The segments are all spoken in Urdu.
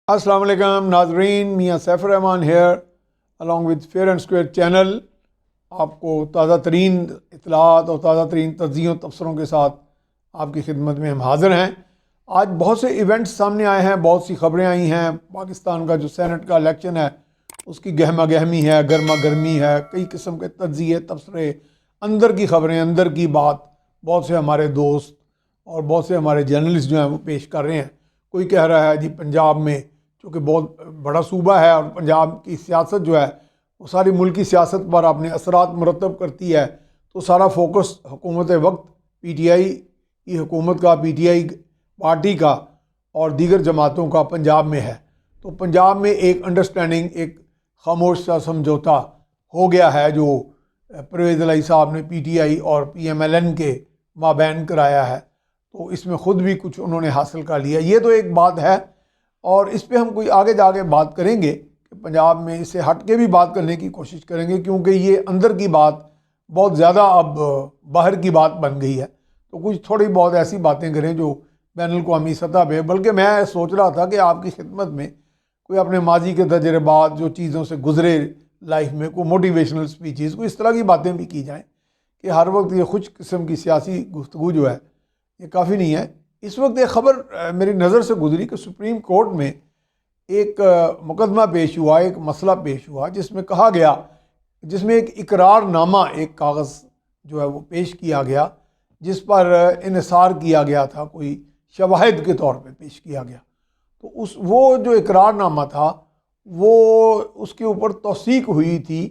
السلام علیکم ناظرین، میاں Saifur Rahman here along with fair and square channel آپ کو تازہ ترین اطلاعات اور تازہ ترین تجزیوں تبصروں کے ساتھ آپ کی خدمت میں ہم حاضر ہیں۔ آج بہت سے ایونٹس سامنے آئے ہیں، بہت سی خبریں آئی ہیں۔ پاکستان کا جو سینٹ کا الیکشن ہے اس کی گہما گہمی ہے، گرما گرمی ہے، کئی قسم کے تجزیے تبصرے، اندر کی خبریں، اندر کی بات بہت سے ہمارے دوست اور بہت سے ہمارے جرنلسٹ جو ہیں وہ پیش کر رہے ہیں۔ کوئی کہہ رہا ہے جی پنجاب میں، چونکہ بہت بڑا صوبہ ہے اور پنجاب کی سیاست جو ہے وہ ساری ملکی سیاست پر اپنے اثرات مرتب کرتی ہے، تو سارا فوکس حکومت وقت پی ٹی آئی کی حکومت کا، پی ٹی آئی پارٹی کا اور دیگر جماعتوں کا پنجاب میں ہے۔ تو پنجاب میں ایک انڈرسٹینڈنگ، ایک خاموش سا سمجھوتا ہو گیا ہے جو پرویز الہی صاحب نے پی ٹی آئی اور پی ایم ایل این کے مابین کرایا ہے، تو اس میں خود بھی کچھ انہوں نے حاصل کر لیا۔ یہ تو ایک بات ہے، اور اس پہ ہم کوئی آگے جا کے بات کریں گے کہ پنجاب میں اس سے ہٹ کے بھی بات کرنے کی کوشش کریں گے، کیونکہ یہ اندر کی بات بہت زیادہ اب باہر کی بات بن گئی ہے۔ تو کچھ تھوڑی بہت ایسی باتیں کریں جو بین الاقوامی سطح پہ، بلکہ میں سوچ رہا تھا کہ آپ کی خدمت میں کوئی اپنے ماضی کے تجربات، جو چیزوں سے گزرے لائف میں، کوئی موٹیویشنل سپیچز، کوئی اس طرح کی باتیں بھی کی جائیں کہ ہر وقت یہ خوش قسم کی سیاسی گفتگو جو ہے یہ کافی نہیں ہے۔ اس وقت ایک خبر میری نظر سے گزری کہ سپریم کورٹ میں ایک مقدمہ پیش ہوا، ایک مسئلہ پیش ہوا، جس میں کہا گیا، جس میں ایک اقرار نامہ، ایک کاغذ جو ہے وہ پیش کیا گیا، جس پر انحصار کیا گیا تھا، کوئی شواہد کے طور پہ پیش کیا گیا۔ تو وہ جو اقرار نامہ تھا وہ اس کے اوپر توثیق ہوئی تھی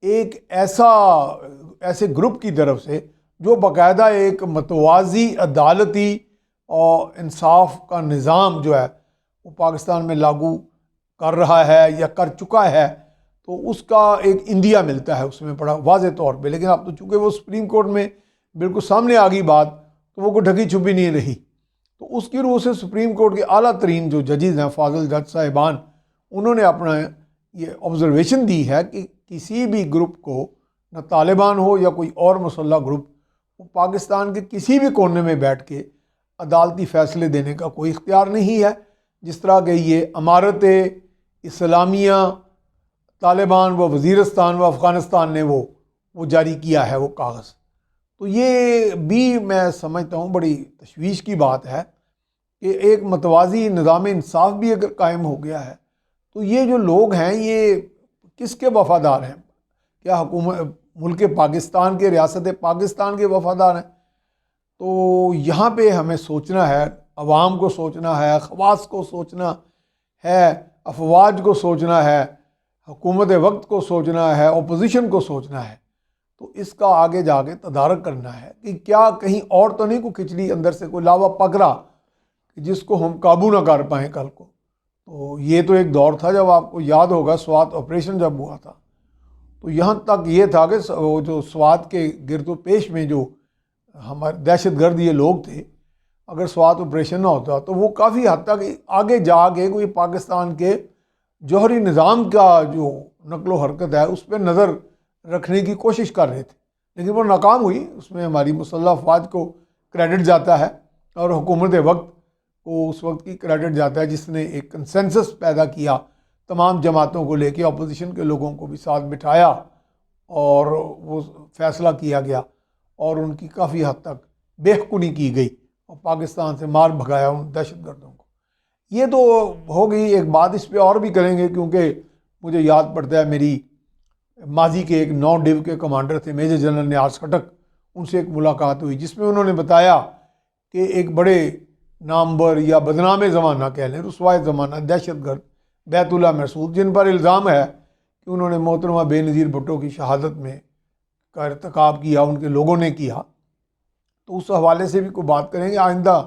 ایک ایسے گروپ کی طرف سے جو باقاعدہ ایک متوازی عدالتی اور انصاف کا نظام جو ہے وہ پاکستان میں لاگو کر رہا ہے یا کر چکا ہے، تو اس کا ایک انڈیا ملتا ہے اس میں بڑا واضح طور پہ۔ لیکن اب تو چونکہ وہ سپریم کورٹ میں بالکل سامنے آ گئی بات، تو وہ کوئی ڈھکی چھپی نہیں رہی۔ تو اس کی روح سے سپریم کورٹ کے اعلیٰ ترین جو ججز ہیں، فاضل جج صاحبان، انہوں نے اپنا یہ آبزرویشن دی ہے کہ کسی بھی گروپ کو، نہ طالبان ہو یا کوئی اور مسلح گروپ، وہ پاکستان کے کسی بھی کونے میں بیٹھ کے عدالتی فیصلے دینے کا کوئی اختیار نہیں ہے، جس طرح کہ یہ امارت اسلامیہ طالبان و وزیرستان و افغانستان نے وہ جاری کیا ہے وہ کاغذ۔ تو یہ بھی میں سمجھتا ہوں بڑی تشویش کی بات ہے کہ ایک متوازی نظام انصاف بھی اگر قائم ہو گیا ہے، تو یہ جو لوگ ہیں یہ کس کے وفادار ہیں؟ کیا حکومت ملک پاکستان کے، ریاست پاکستان کے وفادار ہیں؟ تو یہاں پہ ہمیں سوچنا ہے، عوام کو سوچنا ہے، خواص کو سوچنا ہے، افواج کو سوچنا ہے، حکومت وقت کو سوچنا ہے، اپوزیشن کو سوچنا ہے۔ تو اس کا آگے جا کے تدارک کرنا ہے کہ کیا کہیں اور تو نہیں کوئی کھچڑی اندر سے کوئی لاوا پکڑا جس کو ہم قابو نہ کر پائیں کل کو۔ تو یہ تو ایک دور تھا جب آپ کو یاد ہوگا سوات آپریشن جب ہوا تھا، تو یہاں تک یہ تھا کہ وہ جو سوات کے گرد و پیش میں جو ہمارے دہشت گرد یہ لوگ تھے، اگر سوات آپریشن نہ ہوتا تو وہ کافی حد تک آگے جا کے کوئی پاکستان کے جوہری نظام کا جو نقل و حرکت ہے اس پہ نظر رکھنے کی کوشش کر رہے تھے، لیکن وہ ناکام ہوئی۔ اس میں ہماری مسلح افواج کو کریڈٹ جاتا ہے اور حکومت وقت کو اس وقت کی کریڈٹ جاتا ہے جس نے ایک کنسنسس پیدا کیا، تمام جماعتوں کو لے کے، اپوزیشن کے لوگوں کو بھی ساتھ بٹھایا اور وہ فیصلہ کیا گیا اور ان کی کافی حد تک بےخونی کی گئی اور پاکستان سے مار بھگایا ان دہشت گردوں کو۔ یہ تو ہو گئی ایک بات، اس پہ اور بھی کریں گے کیونکہ مجھے یاد پڑتا ہے میری ماضی کے ایک 9 ڈیو کے کمانڈر تھے، میجر جنرل نیاز خٹک، ان سے ایک ملاقات ہوئی جس میں انہوں نے بتایا کہ ایک بڑے نامور یا بدنام زمانہ کہہ لیں، رسوائے زمانہ دہشت گرد بیت اللہ محسود، جن پر الزام ہے کہ انہوں نے محترمہ بے نظیر بھٹو کی شہادت میں کا ارتکاب کیا، ان کے لوگوں نے کیا۔ تو اس حوالے سے بھی کوئی بات کریں گے آئندہ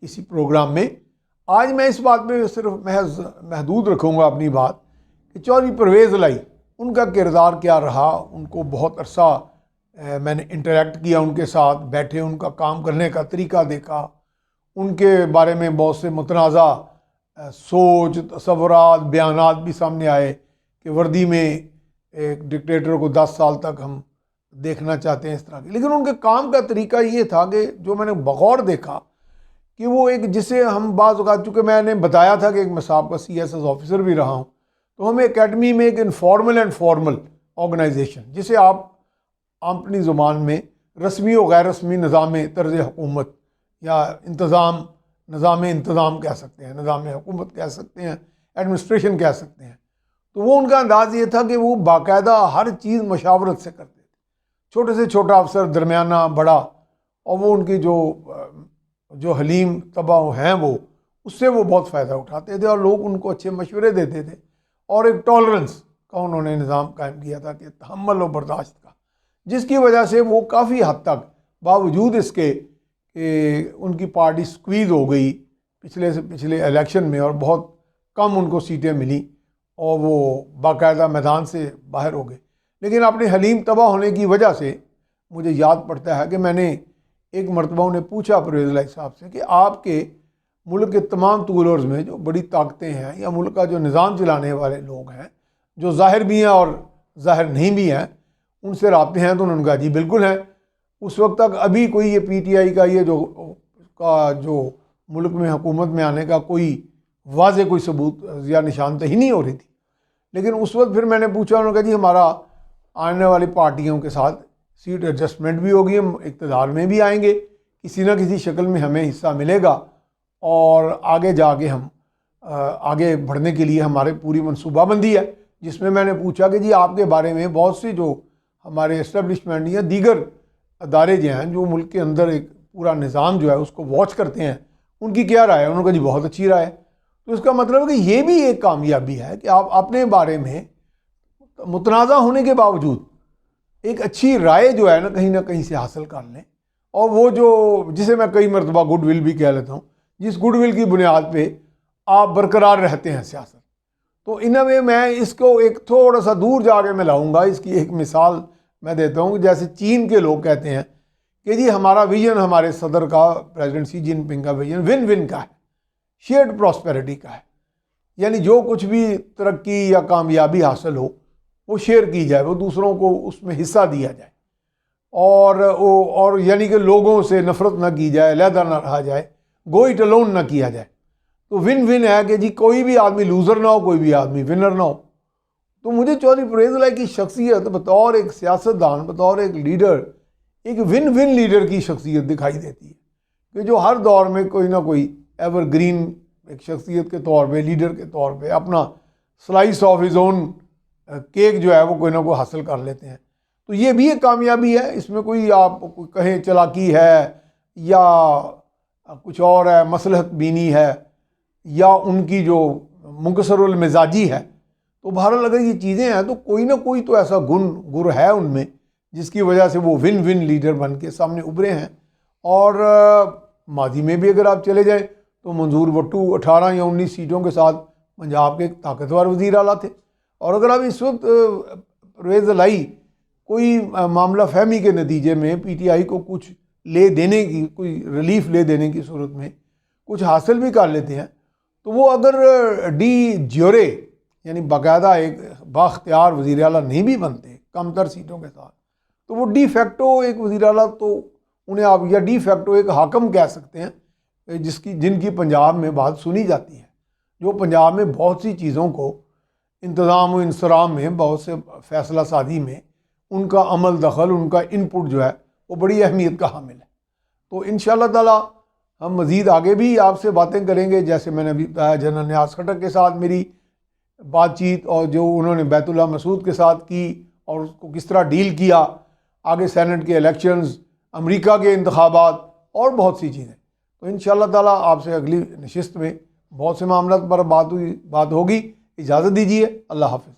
کسی پروگرام میں۔ آج میں اس بات پہ صرف محدود رکھوں گا اپنی بات کہ چودھری پرویز الہی، ان کا کردار کیا رہا۔ ان کو بہت عرصہ میں نے انٹریکٹ کیا ان کے ساتھ، بیٹھے ان کا کام کرنے کا طریقہ دیکھا، ان کے بارے میں بہت سے متنازع سوچ، تصورات، بیانات بھی سامنے آئے کہ وردی میں ایک ڈکٹیٹر کو 10 سال تک ہم دیکھنا چاہتے ہیں اس طرح کی۔ لیکن ان کے کام کا طریقہ یہ تھا کہ جو میں نے بغور دیکھا کہ وہ ایک جسے ہم بعض اوقات، چونکہ میں نے بتایا تھا کہ ایک میں سابقہ CSS آفیسر بھی رہا ہوں، تو ہمیں اکیڈمی میں ایک انفارمل اینڈ فارمل آرگنائزیشن، جسے آپ اپنی زبان میں رسمی و غیر رسمی نظام طرز حکومت یا نظام انتظام کہہ سکتے ہیں، نظام حکومت کہہ سکتے ہیں، ایڈمنسٹریشن کہہ سکتے ہیں، تو وہ ان کا انداز یہ تھا کہ وہ باقاعدہ ہر چیز مشاورت سے کرتے تھے، چھوٹے سے چھوٹا افسر، درمیانہ، بڑا، اور وہ ان کی جو حلیم طبع ہیں وہ اس سے وہ بہت فائدہ اٹھاتے تھے، اور لوگ ان کو اچھے مشورے دیتے تھے، اور ایک ٹالرنس کا انہوں نے نظام قائم کیا تھا کہ تحمل و برداشت کا، جس کی وجہ سے وہ کافی حد تک باوجود اس کے کہ ان کی پارٹی سکویز ہو گئی پچھلے الیکشن میں، اور بہت کم ان کو سیٹیں ملیں، اور وہ باقاعدہ میدان سے باہر ہو گئے، لیکن اپنے حلیم طبع ہونے کی وجہ سے مجھے یاد پڑتا ہے کہ میں نے ایک مرتبہ انہیں پوچھا پرویز الہی صاحب سے کہ آپ کے ملک کے تمام طولرز میں جو بڑی طاقتیں ہیں یا ملک کا جو نظام چلانے والے لوگ ہیں، جو ظاہر بھی ہیں اور ظاہر نہیں بھی ہیں، ان سے رابطے ہیں؟ تو انہوں نے کہا جی بالکل ہیں۔ اس وقت تک ابھی کوئی یہ PTI کا یہ جو ملک میں حکومت میں آنے کا کوئی واضح کوئی ثبوت یا نشاندہی نہیں ہو رہی تھی، لیکن اس وقت پھر میں نے پوچھا، انہوں نے کہا جی ہمارا آنے والی پارٹیوں کے ساتھ سیٹ ایڈجسٹمنٹ بھی ہوگی، ہم اقتدار میں بھی آئیں گے، کسی نہ کسی شکل میں ہمیں حصہ ملے گا، اور آگے جا کے ہم آگے بڑھنے کے لیے ہمارے پوری منصوبہ بندی ہے۔ جس میں میں نے پوچھا کہ جی آپ کے بارے میں بہت سی جو ہمارے اسٹیبلشمنٹ یا دیگر ادارے جو ہیں جو ملک کے اندر ایک پورا نظام جو ہے اس کو واچ کرتے ہیں، ان کی کیا رائے ہے؟ انہوں نے کہا جی بہت اچھی رائے ہے۔ تو اس کا مطلب ہے کہ یہ بھی ایک کامیابی ہے کہ آپ اپنے بارے میں متنازع ہونے کے باوجود ایک اچھی رائے جو ہے نہ کہیں سے حاصل کر لیں، اور وہ جسے میں کئی مرتبہ گڈ ول بھی کہہ لیتا ہوں، جس گڈ ول کی بنیاد پہ آپ برقرار رہتے ہیں سیاست۔ تو ان میں اس کو ایک تھوڑا سا دور جا کے میں لاؤں گا۔ اس کی ایک مثال میں دیتا ہوں، جیسے چین کے لوگ کہتے ہیں کہ جی ہمارا ویژن، ہمارے صدر کا، پریزیڈنٹ سی جن پنگ کا ویژن ون ون کا ہے، شیئرڈ پراسپیرٹی کا ہے، یعنی جو کچھ بھی ترقی یا کامیابی حاصل ہو وہ شیئر کی جائے، وہ دوسروں کو اس میں حصہ دیا جائے، اور یعنی کہ لوگوں سے نفرت نہ کی جائے، علیحدہ نہ رہا جائے، گو اٹ الون نہ کیا جائے۔ تو ون ون ہے کہ جی کوئی بھی آدمی لوزر نہ ہو، کوئی بھی آدمی ونر نہ ہو۔ تو مجھے چودھری پرویز الہی کی شخصیت بطور ایک سیاستدان، بطور ایک لیڈر، ایک ون ون لیڈر کی شخصیت دکھائی دیتی ہے کہ جو ہر دور میں کوئی نہ کوئی ایور گرین ایک شخصیت کے طور پہ، لیڈر کے طور پہ اپنا slice of his own cake جو ہے وہ کوئی نہ کوئی حاصل کر لیتے ہیں۔ تو یہ بھی ایک کامیابی ہے، اس میں کوئی آپ کہیں چلاکی ہے یا کچھ اور ہے، مصلحت بینی ہے، یا ان کی جو منکسر المزاجی ہے، تو بہرحال اگر یہ چیزیں ہیں تو کوئی نہ کوئی تو ایسا گر ہے ان میں جس کی وجہ سے وہ ون ون لیڈر بن کے سامنے ابھرے ہیں۔ اور ماضی میں بھی اگر آپ چلے جائیں تو منظور بٹو 18 یا 19 سیٹوں کے ساتھ پنجاب کے ایک طاقتور وزیر اعلیٰ تھے۔ اور اگر آپ اس وقت پرویز الہی کوئی معاملہ فہمی کے نتیجے میں PTI کو کچھ لے دینے کی، کوئی ریلیف لے دینے کی صورت میں کچھ حاصل بھی کر لیتے ہیں، تو وہ اگر ڈی جیورے یعنی باقاعدہ ایک بااختیار وزیر اعلیٰ نہیں بھی بنتے کم تر سیٹوں کے ساتھ، تو وہ ڈی فیکٹو ایک وزیر اعلیٰ تو انہیں آپ، یا ڈی فیکٹو ایک حاکم کہہ سکتے ہیں، جن کی پنجاب میں بات سنی جاتی ہے، جو پنجاب میں بہت سی چیزوں کو انتظام و انصرام میں، بہت سے فیصلہ سازی میں ان کا عمل دخل، ان کا انپٹ جو ہے وہ بڑی اہمیت کا حامل ہے۔ تو انشاءاللہ تعالی ہم مزید آگے بھی آپ سے باتیں کریں گے، جیسے میں نے ابھی بتایا جنرل نیاز خٹک کے ساتھ میری بات چیت، اور جو انہوں نے بیت اللہ مسعود کے ساتھ کی اور اس کو کس طرح ڈیل کیا، آگے سینٹ کے الیکشنز، امریکہ کے انتخابات، اور بہت سی چیزیں۔ تو انشاءاللہ تعالی آپ سے اگلی نشست میں بہت سے معاملات پر بات ہوگی۔ اجازت دیجیے، اللہ حافظ۔